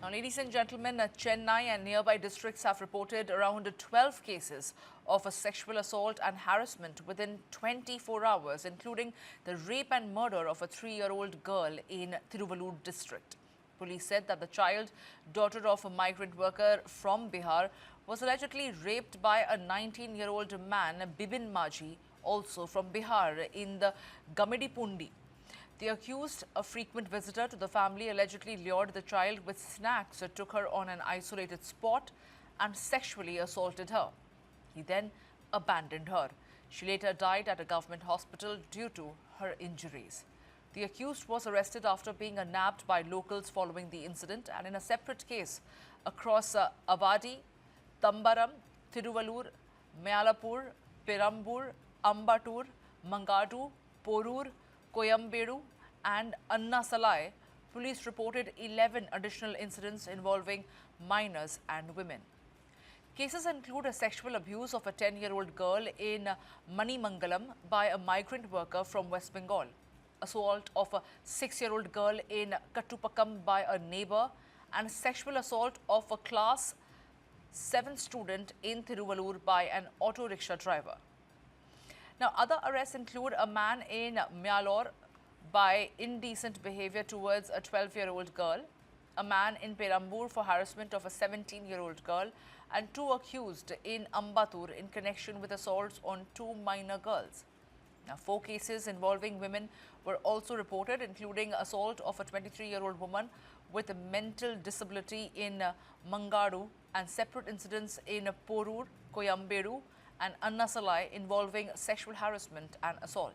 Now, ladies and gentlemen, Chennai and nearby districts have reported around 12 cases of a sexual assault and harassment within 24 hours, including the rape and murder of a 3-year-old girl in Tiruvallur district. Police said that the child, daughter of a migrant worker from Bihar, was allegedly raped by a 19-year-old man, Bibin Maji, also from Bihar, in the Gamidipundi. The accused, a frequent visitor to the family, allegedly lured the child with snacks, took her on an isolated spot and sexually assaulted her. He then abandoned her. She later died at a government hospital due to her injuries. The accused was arrested after being nabbed by locals following the incident, and in a separate case across Avadi, Tambaram, Tiruvallur, Mylapore, Perambur, Ambattur, Mangadu, Porur, Koyambedu and Anna Salai, police reported 11 additional incidents involving minors and women. Cases include a sexual abuse of a 10-year-old girl in Manimangalam by a migrant worker from West Bengal, assault of a 6-year-old girl in Kattupakam by a neighbor, and sexual assault of a class 7 student in Tiruvallur by an auto rickshaw driver. Now, other arrests include a man in Mylapore by indecent behavior towards a 12-year-old girl, a man in Perambur for harassment of a 17-year-old girl, and 2 accused in Ambattur in connection with assaults on 2 minor girls. Now, 4 cases involving women were also reported, including assault of a 23-year-old woman with a mental disability in Mangadu, and separate incidents in Porur, Koyambedu and Anna Salai involving sexual harassment and assault.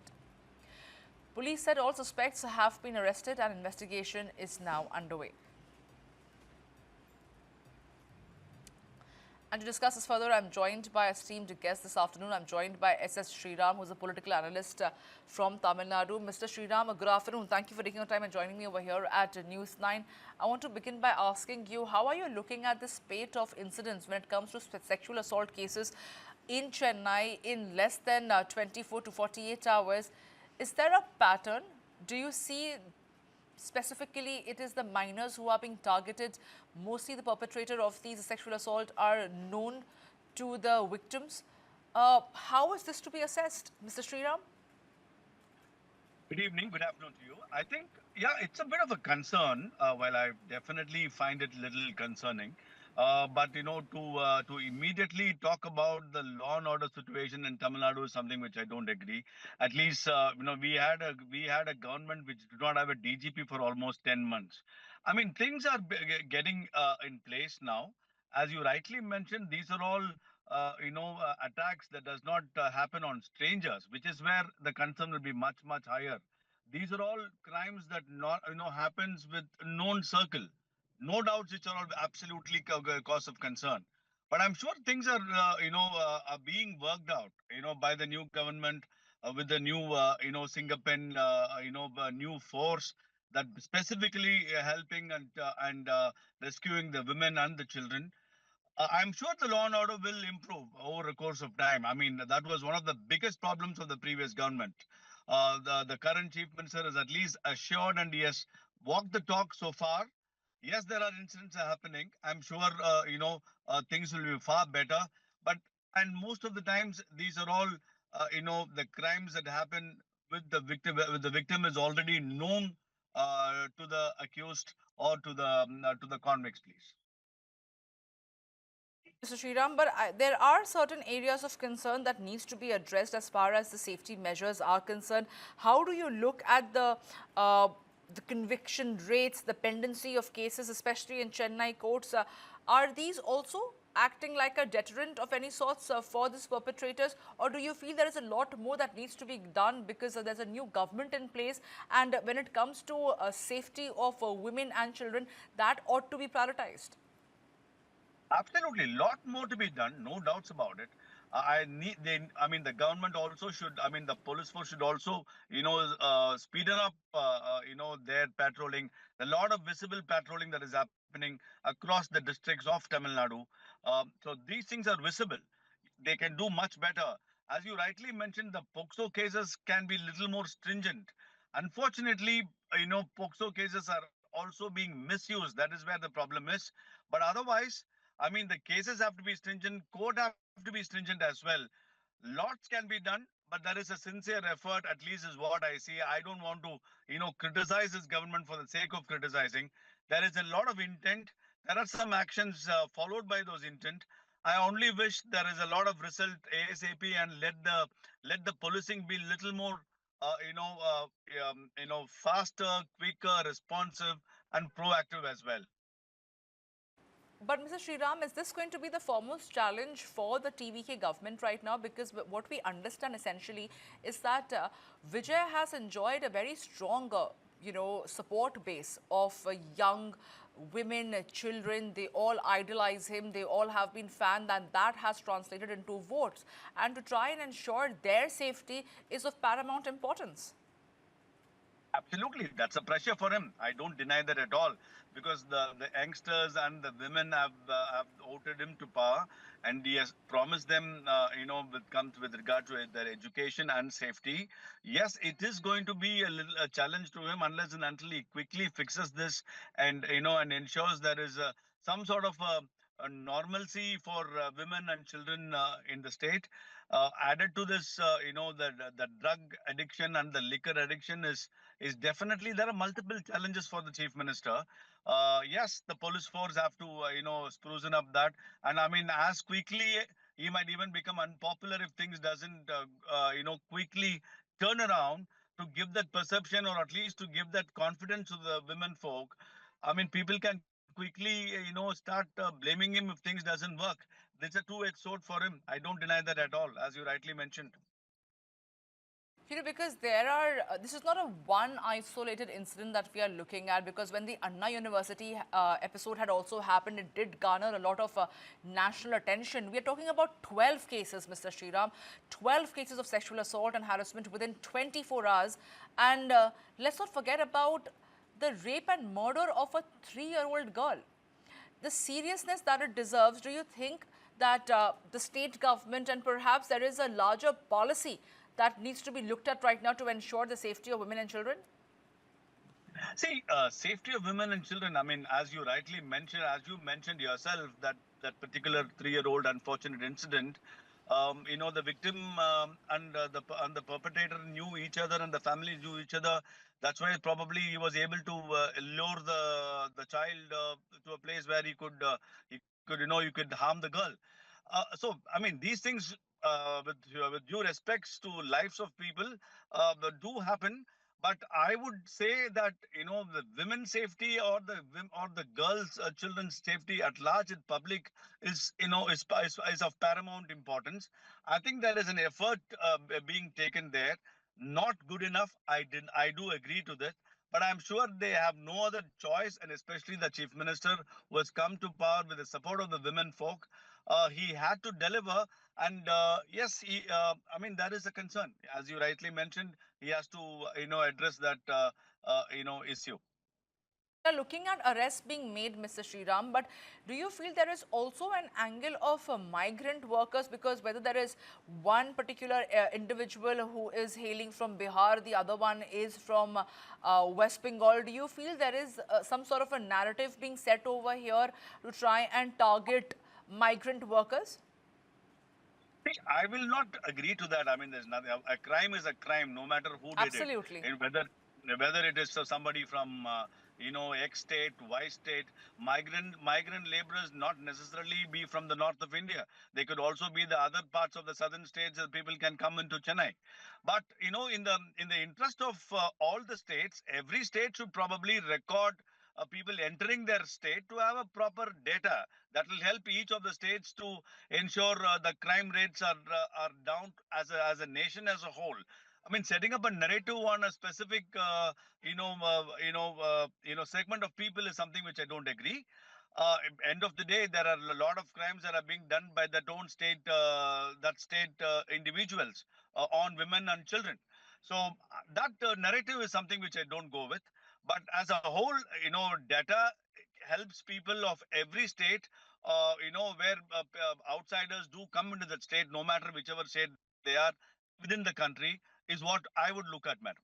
Police said all suspects have been arrested and investigation is now underway. And to discuss this further, I'm joined by esteemed guest this afternoon. I'm joined by S.S. Sriram, who's a political analyst from Tamil Nadu. Mr. Sriram, good afternoon. Thank you for taking your time and joining me over here at News 9. I want to begin by asking you, how are you looking at the spate of incidents when it comes to sexual assault cases in Chennai in less than 24 to 48 hours? Is there a pattern? Do you see specifically it is the minors who are being targeted? Mostly the perpetrator of these sexual assault are known to the victims. How is this to be assessed, Mr. Sriram? Good evening, good afternoon to you. I think, yeah, it's a bit of a concern. While I definitely find it a little concerning. But to immediately talk about the law and order situation in Tamil Nadu is something which I don't agree. At least we had a government which did not have a DGP for almost 10 months. I mean, things are getting in place now. As you rightly mentioned, these are all attacks that does not happen on strangers, which is where the concern will be much higher. These are all crimes that not happens with known circle, no doubts, which are all absolutely cause of concern. But I'm sure things are are being worked out by the new government, with the new Singapen new force that specifically helping and rescuing the women and the children. I'm sure the law and order will improve over a course of time. I mean, that was one of the biggest problems of the previous government. The current chief minister has at least assured and he has walked the talk so far. Yes, there are incidents are happening. I'm sure things will be far better. But and most of the times these are all the crimes that happen with the victim. With the victim is already known to the accused or to the convicts, please. Mr. Sriram, but there are certain areas of concern that needs to be addressed as far as the safety measures are concerned. How do you look at the conviction rates, the pendency of cases, especially in Chennai courts? Are these also acting like a deterrent of any sorts for these perpetrators, or do you feel there is a lot more that needs to be done because there's a new government in place, and when it comes to safety of women and children, that ought to be prioritized? Absolutely, lot more to be done, no doubts about it. I mean, the government also should. I mean, the police force should also, speed up, their patrolling. A lot of visible patrolling that is happening across the districts of Tamil Nadu. So these things are visible. They can do much better. As you rightly mentioned, the POXO cases can be little more stringent. Unfortunately, POXO cases are also being misused. That is where the problem is. But otherwise, I mean, the cases have to be stringent, court have to be stringent as well. Lots can be done, but there is a sincere effort, at least is what I see. I don't want to, criticize this government for the sake of criticizing. There is a lot of intent. There are some actions followed by those intent. I only wish there is a lot of result ASAP, and let the policing be little more, faster, quicker, responsive, and proactive as well. But Mr. Sriram, is this going to be the foremost challenge for the TVK government right now? Because what we understand essentially is that Vijay has enjoyed a very strong, support base of young women, children. They all idolize him. They all have been fanned, and that has translated into votes. And to try and ensure their safety is of paramount importance. Absolutely, that's a pressure for him. I don't deny that at all, because the youngsters and the women have voted him to power, and he has promised them, with regard to their education and safety. Yes, it is going to be a challenge to him unless and until he quickly fixes this, and ensures there is some sort of a normalcy for women and children in the state. Added to this, the drug addiction and the liquor addiction is definitely, there are multiple challenges for the chief minister. Yes, the police force have to sprucing up that, and I mean, as quickly he might even become unpopular if things doesn't quickly turn around to give that perception, or at least to give that confidence to the women folk. I mean, people can quickly start blaming him if things doesn't work. There's a two-edged sword for him. I don't deny that at all, as you rightly mentioned. Because there are, this is not a one isolated incident that we are looking at, because when the Anna University episode had also happened, it did garner a lot of national attention. We are talking about 12 cases, Mr. Sriram, 12 cases of sexual assault and harassment within 24 hours. And let's not forget about the rape and murder of a 3-year-old girl. The seriousness that it deserves, do you think that the state government, and perhaps there is a larger policy that needs to be looked at right now to ensure the safety of women and children? See, safety of women and children. I mean, as you rightly mentioned, as you mentioned yourself, that particular 3-year-old unfortunate incident. The victim and the perpetrator knew each other, and the family knew each other. That's why probably he was able to lure the child to a place where you could harm the girl. So I mean, these things, with due respects to lives of people, do happen. But I would say that the women's safety, or the girls, children's safety at large in public is of paramount importance. I think there is an effort being taken there. Not good enough. I do agree to that. But I'm sure they have no other choice, and especially the chief minister, who has come to power with the support of the women folk. He had to deliver, and yes, I mean, that is a concern. As you rightly mentioned, he has to address that issue. We are looking at arrests being made, Mr. Sriram, but do you feel there is also an angle of migrant workers? Because whether there is one particular individual who is hailing from Bihar, the other one is from West Bengal, do you feel there is some sort of a narrative being set over here to try and target migrant workers? See, I will not agree to that. I mean, there's nothing. A crime is a crime, no matter who did it. Absolutely. And whether it is somebody from X state, Y state, migrant laborers not necessarily be from the north of India. They could also be the other parts of the southern states that people can come into Chennai. But in the interest of all the states, every state should probably record people entering their state to have a proper data that will help each of the states to ensure the crime rates are down as a nation as a whole. I mean, setting up a narrative on a specific segment of people is something which I don't agree. End of the day, there are a lot of crimes that are being done by that state individuals on women and children. So that narrative is something which I don't go with. But as a whole, data helps people of every state, where outsiders do come into that state, no matter whichever state they are within the country, is what I would look at, madam.